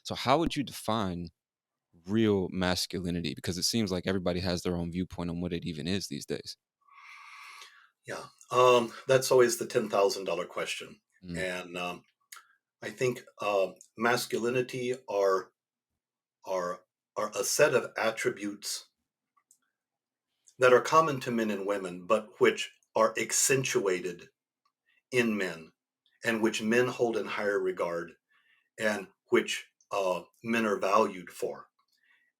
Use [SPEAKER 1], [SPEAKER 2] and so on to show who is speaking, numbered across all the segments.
[SPEAKER 1] So how would you define real masculinity? Because it seems like everybody has their own viewpoint on what it even is these days.
[SPEAKER 2] Yeah. That's always the $10,000 question.
[SPEAKER 1] Mm,
[SPEAKER 2] And I think masculinity are are a set of attributes that are common to men and women, but which are accentuated in men, and which men hold in higher regard, and which men are valued for.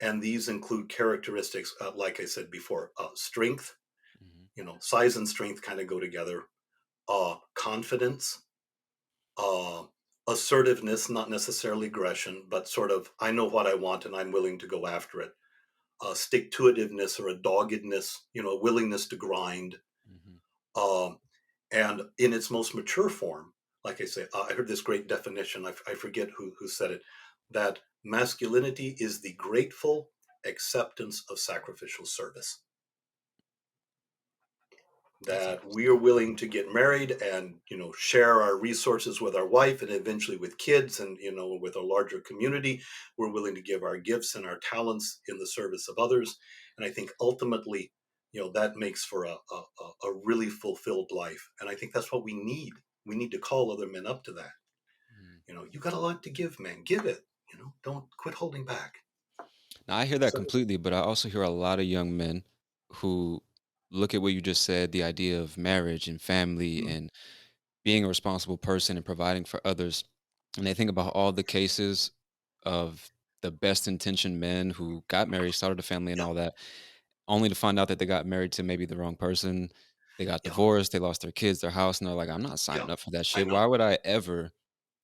[SPEAKER 2] And these include characteristics, like I said before, strength.
[SPEAKER 1] mhm.
[SPEAKER 2] Size and strength kind of go together. Confidence, uh, assertiveness, not necessarily aggression, but sort of I know what I want and I'm willing to go after it. Stick to itiveness or a doggedness, a willingness to grind.
[SPEAKER 1] Mhm.
[SPEAKER 2] Um, and in its most mature form, like I say, I heard this great definition. I forget who said it, that masculinity is the grateful acceptance of sacrificial service.
[SPEAKER 1] That's
[SPEAKER 2] That we are
[SPEAKER 1] interesting.
[SPEAKER 2] willing to get married and share our resources with our wife and eventually with kids and with a larger community. We're willing to give our gifts and our talents in the service of others, and I think ultimately that makes for a really fulfilled life, and I think that's what we need to call other men up to that.
[SPEAKER 1] Mm.
[SPEAKER 2] You got a lot to give, man. Give it. Don't quit holding back.
[SPEAKER 1] Now I hear that
[SPEAKER 2] So
[SPEAKER 1] completely, but I also hear a lot of young men who look at what you just said, the idea of marriage and family
[SPEAKER 2] mm,
[SPEAKER 1] and being a responsible person and providing for others. And they think about all the cases of the best intentioned men who got married, started a family and
[SPEAKER 2] yeah,
[SPEAKER 1] all that, only to find out that they got married to maybe the wrong person. They got
[SPEAKER 2] yeah,
[SPEAKER 1] divorced, they lost their kids, their house, and they're like, I'm not
[SPEAKER 2] yeah,
[SPEAKER 1] signing up for that
[SPEAKER 2] I
[SPEAKER 1] shit.
[SPEAKER 2] know.
[SPEAKER 1] Why would I ever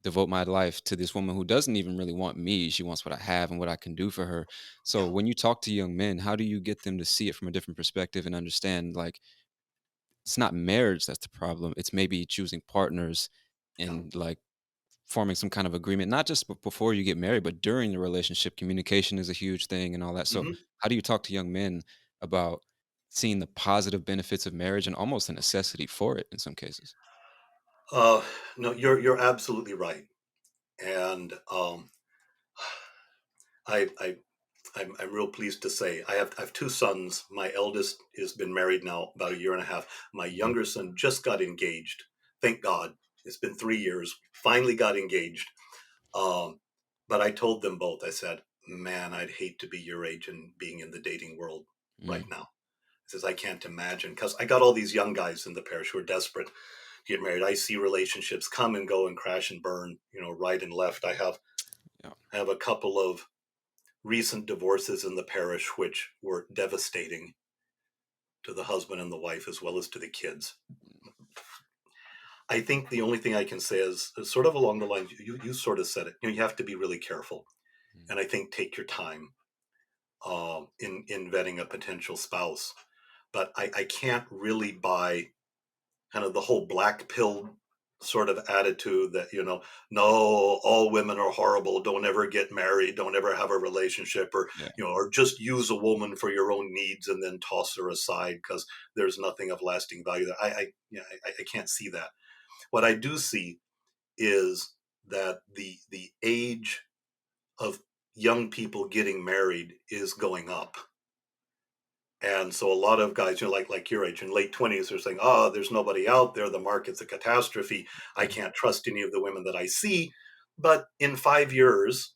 [SPEAKER 1] devote my life to this woman who doesn't even really want me? She wants what I have and what I can do for her. So
[SPEAKER 2] Yeah.
[SPEAKER 1] when you talk to young men, how do you get them to see it from a different perspective and understand like it's not marriage that's the problem. It's maybe choosing partners
[SPEAKER 2] Yeah.
[SPEAKER 1] and like forming some kind of agreement, not just before you get married, but during the relationship. Communication is a huge thing and all that. So,
[SPEAKER 2] hmm
[SPEAKER 1] how do you talk to young men about seeing the positive benefits of marriage and almost a necessity for it in some cases?
[SPEAKER 2] uh no, you're absolutely right. And I I'm real pleased to say I have two sons. My eldest has been married now about a year and a half. My
[SPEAKER 1] Mhm.
[SPEAKER 2] younger son just got engaged. Thank God. It's been 3 years. Finally got engaged. Um, but I told them both. I said, "Man, I'd hate to be your age and being in the dating world right
[SPEAKER 1] Mm.
[SPEAKER 2] now." I says, "I can't imagine because I got all these young guys in the parish who are desperate to get married. I see relationships come and go and crash and burn, right and left.
[SPEAKER 1] Yeah.
[SPEAKER 2] I have a couple of recent divorces in the parish, which were devastating to the husband and the wife as well as to the kids. I think the only thing I can say is sort of along the lines you sort of said it. You have to be really careful,
[SPEAKER 1] Mm.
[SPEAKER 2] and I think take your time in vetting a potential spouse. But I can't really buy kind of the whole black pill sort of attitude that no, all women are horrible, don't ever get married, don't ever have a relationship, or
[SPEAKER 1] Yeah.
[SPEAKER 2] or just use a woman for your own needs and then toss her aside because there's nothing of lasting value there. I can't see that. What I do see is that the age of young people getting married is going up, and so a lot of guys, like your age, in late 20s, are saying, "Oh, there's nobody out there. The market's a catastrophe. I
[SPEAKER 1] Yeah.
[SPEAKER 2] can't trust any of the women that I see." But in 5 years,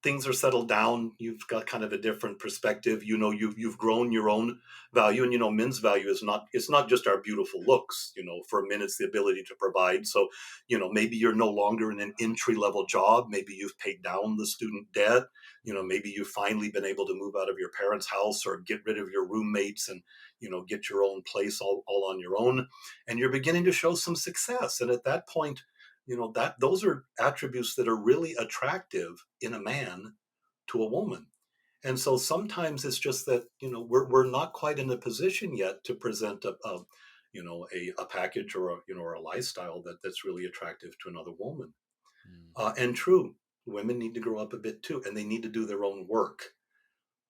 [SPEAKER 2] things are settled down. You've got kind of a different perspective. You've grown your own value, and men's value is not it's not just our beautiful looks. For men, it's the ability to provide. So, maybe you're no longer in an entry level job. Maybe you've paid down the student debt.
[SPEAKER 1] Mhm.
[SPEAKER 2] Maybe you've finally been able to move out of your parents' house or get rid of your roommates and get your own place all on your own, and you're beginning to show some success. And at that point, that those are attributes that are really attractive in a man to a woman. And so sometimes it's just that we're not quite in a position yet to present a package or a lifestyle that's really attractive to another woman.
[SPEAKER 1] Mm.
[SPEAKER 2] And true, women need to grow up a bit too, and they need to do their own work.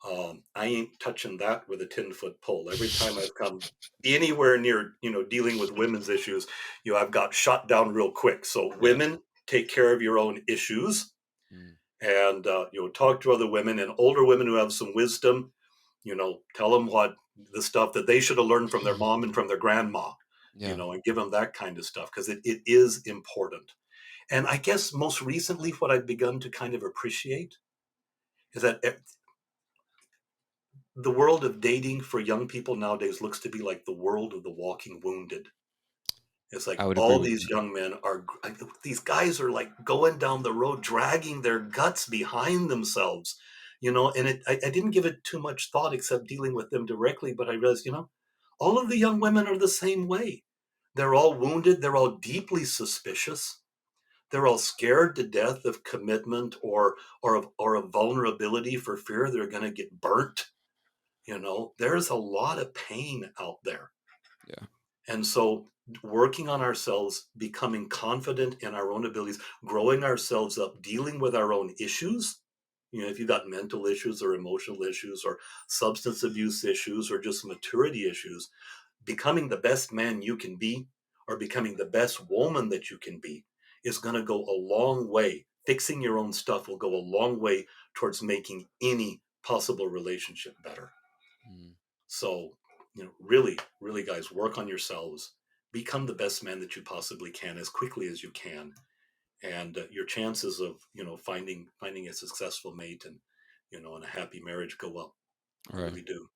[SPEAKER 2] I ain't touching that with a 10-foot pole. Every time I've come anywhere near, dealing with women's issues, I've got shot down real quick. So
[SPEAKER 1] Yeah.
[SPEAKER 2] women, take care of your own issues.
[SPEAKER 1] Mm.
[SPEAKER 2] and talk to other women and older women who have some wisdom. Tell them what the stuff that they should have learned from their mom and from their grandma.
[SPEAKER 1] Yeah,
[SPEAKER 2] And give them that kind of stuff because it is important. And I guess most recently, what I've begun to kind of appreciate is that the world of dating for young people nowadays looks to be like the world of the walking wounded. It's like
[SPEAKER 1] I would agree
[SPEAKER 2] all
[SPEAKER 1] with
[SPEAKER 2] these
[SPEAKER 1] that.
[SPEAKER 2] young men these guys are like going down the road, dragging their guts behind themselves, and I didn't give it too much thought except dealing with them directly, but I realized, all of the young women are the same way. They're all wounded. They're all deeply suspicious. They're all scared to death of commitment or of vulnerability for fear they're going to get burnt. There's a lot of pain out there.
[SPEAKER 1] Yeah.
[SPEAKER 2] And so working on ourselves, becoming confident in our own abilities, growing ourselves up, dealing with our own issues. If you've got mental issues or emotional issues or substance abuse issues or just maturity issues, becoming the best man you can be or becoming the best woman that you can be is going to go a long way. Fixing your own stuff will go a long way towards making any possible relationship better.
[SPEAKER 1] Mm.
[SPEAKER 2] So, really, really, guys, work on yourselves. Become the best man that you possibly can as quickly as you can, and your chances of finding a successful mate and and a happy marriage go up. I
[SPEAKER 1] Right.
[SPEAKER 2] really do.